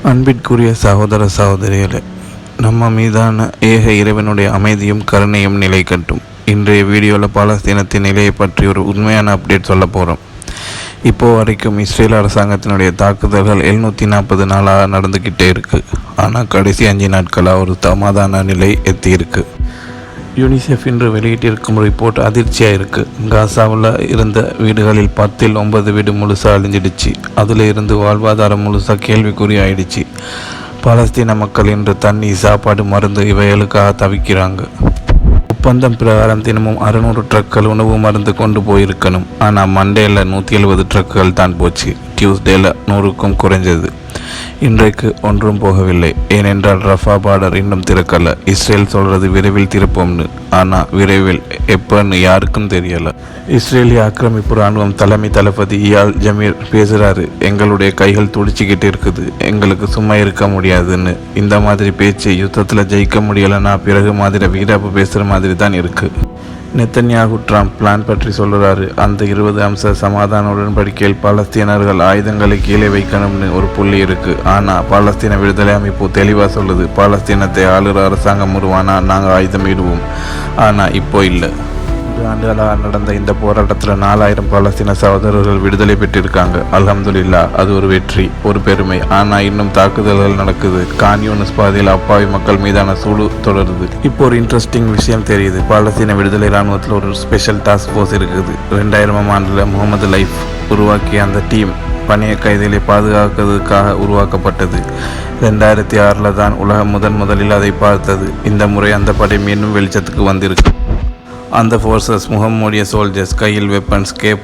அன்பிற்குரிய சகோதர சகோதரிகளே, நம்ம மீதான ஏக இறைவனுடைய அமைதியும் கருணையும் நிலை கட்டும். இன்றைய வீடியோவில் பாலஸ்தீனத்தின் நிலையை பற்றி ஒரு உண்மையான அப்டேட் சொல்ல போகிறோம். இப்போது வரைக்கும் இஸ்ரேல் அரசாங்கத்தினுடைய தாக்குதல்கள் 740 நாளாக நடந்துக்கிட்டே இருக்குது. ஆனால் கடைசி 5 நாட்களாக ஒரு சமாதான நிலை எத்தியிருக்கு. யூனிசெஃப் இன்று வெளியிட்டிருக்கும் ரிப்போர்ட் அதிர்ச்சியாக இருக்குது. காசாவில் இருந்த வீடுகளில் 10ல் 9 வீடு முழுசாக அழிஞ்சிடுச்சு. அதில் இருந்து வாழ்வாதாரம் முழுசாக கேள்விக்குறி ஆயிடுச்சு. பாலஸ்தீன மக்கள் இன்று தண்ணி, சாப்பாடு, மருந்து இவைகளுக்காக தவிக்கிறாங்க. ஒப்பந்தம் பிரகாரம் தினமும் 600 ட்ரக்குகள் உணவு மருந்து கொண்டு போயிருக்கணும். ஆனால் மண்டேல 170 ட்ரக்குகள் தான் போச்சு. டியூஸ்டேல 100க்கும் குறைஞ்சது. இன்றைக்கு ஒன்றும் போகவில்லை. ஏனென்றால் ரஃபா பார்டர் இன்னும் திறக்கல. இஸ்ரேல் சொல்றது விரைவில் திறப்போம்னு. ஆனால் விரைவில் எப்பன்னு யாருக்கும் தெரியல. இஸ்ரேலிய ஆக்கிரமிப்பு இராணுவம் தலைமை தளபதி இயால் ஜமீர் பேசுகிறாரு. எங்களுடைய கைகள் துடிச்சிக்கிட்டு இருக்குது, எங்களுக்கு சும்மா இருக்க முடியாதுன்னு. இந்த மாதிரி பேச்சு யுத்தத்தில் ஜெயிக்க முடியலைன்னா பிறகு மாதிரி வீராப்பு பேசுகிற மாதிரி தான் இருக்குது. நெத்தன்யாகு ட்ரம்ப் பிளான் பற்றி சொல்கிறாரு. அந்த 20 அம்ச சமாதான உடன்படிக்கையில் பாலஸ்தீனர்கள் ஆயுதங்களை கீழே வைக்கணும்னு ஒரு புள்ளி இருக்குது. ஆனால் பாலஸ்தீன விடுதலை அமைப்பு தெளிவாக சொல்லுது, பாலஸ்தீனத்தை ஆளுற அரசாங்கம் உருவானா நாங்கள் ஆயுதம் இடுவோம். ஆனால் இப்போ இல்லை. 2 ஆண்டுகளாக நடந்த இந்த போராட்டத்தில் 4000 பாலஸ்தீன சகோதரர்கள் விடுதலை பெற்றிருக்காங்க. அல்ஹம்துலில்லாஹ், அது ஒரு வெற்றி, ஒரு பெருமை. ஆனால் இன்னும் தாக்குதல்கள் நடக்குது. கான் யூனிஸ் பாதையில் அப்பாவி மக்கள் மீதான சூடு தொடருது. இப்போ ஒரு இன்ட்ரெஸ்டிங் விஷயம் தெரியுது. பாலஸ்தீன விடுதலை இராணுவத்தில் ஒரு ஸ்பெஷல் டாஸ்க் ஃபோர்ஸ் இருக்குது. 2000ஆம் ஆண்டில் முகமது லைஃப் உருவாக்கிய அந்த டீம் பணைய கைதிகளை பாதுகாக்கிறதுக்காக உருவாக்கப்பட்டது. 2006 தான் உலகம் முதலில் அதை பார்த்தது. இந்த முறை அந்த படை மீண்டும் வெளிச்சத்துக்கு வந்திருக்கு. அந்த ஃபோர்ஸஸ் முகம் மூடிய சோல்ஜர்ஸ், கையில் வெப்பன்ஸ், கேப்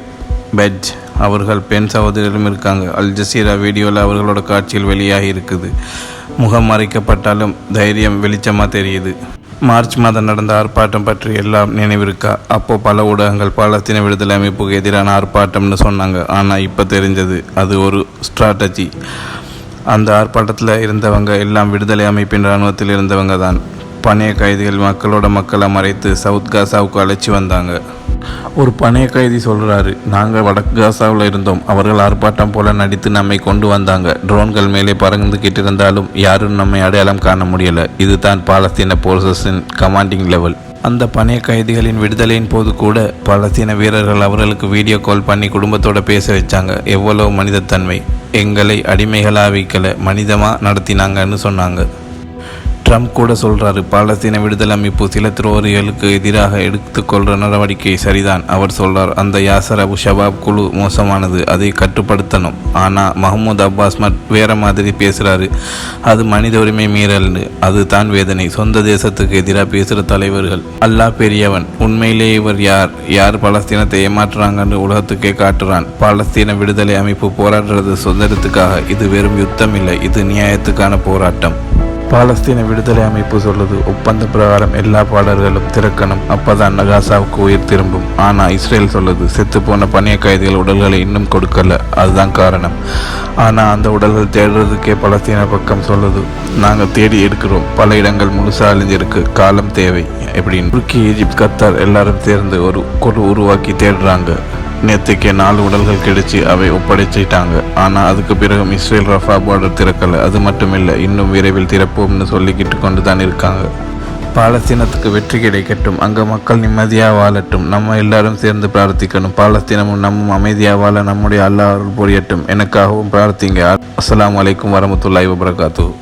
பெட்ஜ். அவர்கள் பெண் சகோதரிகளும் இருக்காங்க. அல் ஜசீரா வீடியோவில் அவர்களோட காட்சியில் வெளியாகி இருக்குது. முகம் மறைக்கப்பட்டாலும் தைரியம் வெளிச்சமாக தெரியுது. மார்ச் மாதம் நடந்த ஆர்ப்பாட்டம் பற்றி எல்லாம் நினைவிருக்கா? அப்போது பல ஊடகங்கள் பாலஸ்தீன விடுதலை அமைப்புக்கு எதிரான ஆர்ப்பாட்டம்னு சொன்னாங்க. ஆனால் இப்போ தெரிஞ்சது அது ஒரு ஸ்ட்ராட்டஜி. அந்த ஆர்ப்பாட்டத்தில் இருந்தவங்க எல்லாம் விடுதலை அமைப்பின் இராணுவத்தில் இருந்தவங்க தான். பணைய கைதிகள் மக்களை மறைத்து சவுத் காசாவுக்கு அழைச்சி வந்தாங்க. ஒரு பணைய கைதி சொல்கிறாரு, நாங்கள் வடக்கு காசாவில் இருந்தோம். அவர்கள் ஆர்ப்பாட்டம் போல நடித்து நம்மை கொண்டு வந்தாங்க. ட்ரோன்கள் மேலே பறந்துக்கிட்டு இருந்தாலும் யாரும் நம்மை அடையாளம் காண முடியலை. இதுதான் பாலஸ்தீன போர்சஸின் கமாண்டிங் லெவல். அந்த பணைய கைதிகளின் விடுதலையின் போது கூட பாலஸ்தீன வீரர்கள் அவர்களுக்கு வீடியோ கால் பண்ணி குடும்பத்தோடு பேச வச்சாங்க. எவ்வளோ மனிதத்தன்மை! எங்களை அடிமைகளாக வைக்கலை, மனிதமாக நடத்தினாங்கன்னு சொன்னாங்க. ட்ரம்ப் கூட சொல்கிறாரு, பாலஸ்தீன விடுதலை அமைப்பு சில துரோகிகளுக்கு எதிராக எடுத்துக்கொள்கிற நடவடிக்கை சரிதான். அவர் சொல்கிறார், அந்த யாசர் அபு ஷபாப் குழு மோசமானது, அதை கட்டுப்படுத்தணும். ஆனால் மஹ்மூத் அப்பாஸ் வேறு மாதிரி பேசுகிறாரு. அது மனித உரிமை மீறல்னு. அது தான் வேதனை. சொந்த தேசத்துக்கு எதிராக பேசுகிற தலைவர்கள். அல்லாஹ் பெரியவன். உண்மையிலேயே இவர் யார் பாலஸ்தீனத்தை ஏமாற்றுறாங்கன்னு உலகத்துக்கே காட்டுறான். பாலஸ்தீன விடுதலை அமைப்பு போராடுறது சுதந்திரத்துக்காக. இது வெறும் யுத்தம் இல்லை, இது நியாயத்துக்கான போராட்டம். பாலஸ்தீன விடுதலை அமைப்பு சொல்லுது, ஒப்பந்த பிரகாரம் எல்லா பாடல்களும் திறக்கணும், அப்போதான் காசாவுக்கு உயிர் திரும்பும். ஆனால் இஸ்ரேல் சொல்லுது, செத்துப்போன பணைய கைதிகள் உடல்களை இன்னும் கொடுக்கல, அதுதான் காரணம். ஆனால் அந்த உடல்கள் தேடுறதுக்கே பாலஸ்தீன பக்கம் சொல்லுது, நாங்கள் தேடி எடுக்கிறோம், பல இடங்கள் முழுசாக அழிஞ்சிருக்கு, காலம் தேவை எப்படின்னு. துருக்கி, ஈஜிப்ட், கத்தார் எல்லாரும் சேர்ந்து ஒரு குழு உருவாக்கி தேடுறாங்க. நேற்றுக்கே 4 உடல்கள் கிடைச்சி அவை ஒப்படைச்சிட்டாங்க. ஆனால் அதுக்கு பிறகும் இஸ்ரேல் ரஃபா பார்டர் திறக்கலை. அது மட்டும் இல்லை, இன்னும் விரைவில் திறப்போம்னு சொல்லிக்கிட்டு கொண்டு தான் இருக்காங்க. பாலஸ்தீனத்துக்கு வெற்றி கிடைக்கட்டும், அங்கே மக்கள் நிம்மதியாக வாழட்டும். நம்ம எல்லாரும் சேர்ந்து பிரார்த்திக்கணும். பாலஸ்தீனமும் நம்மும் அமைதியாக வாழ நம்முடைய அல்லாஹ் அருள் புரியட்டும். எனக்காகவும் பிரார்த்திங்க. அஸ்ஸலாமு அலைக்கும் வரஹ்மத்துல்லாஹி வபரகாத்துஹு.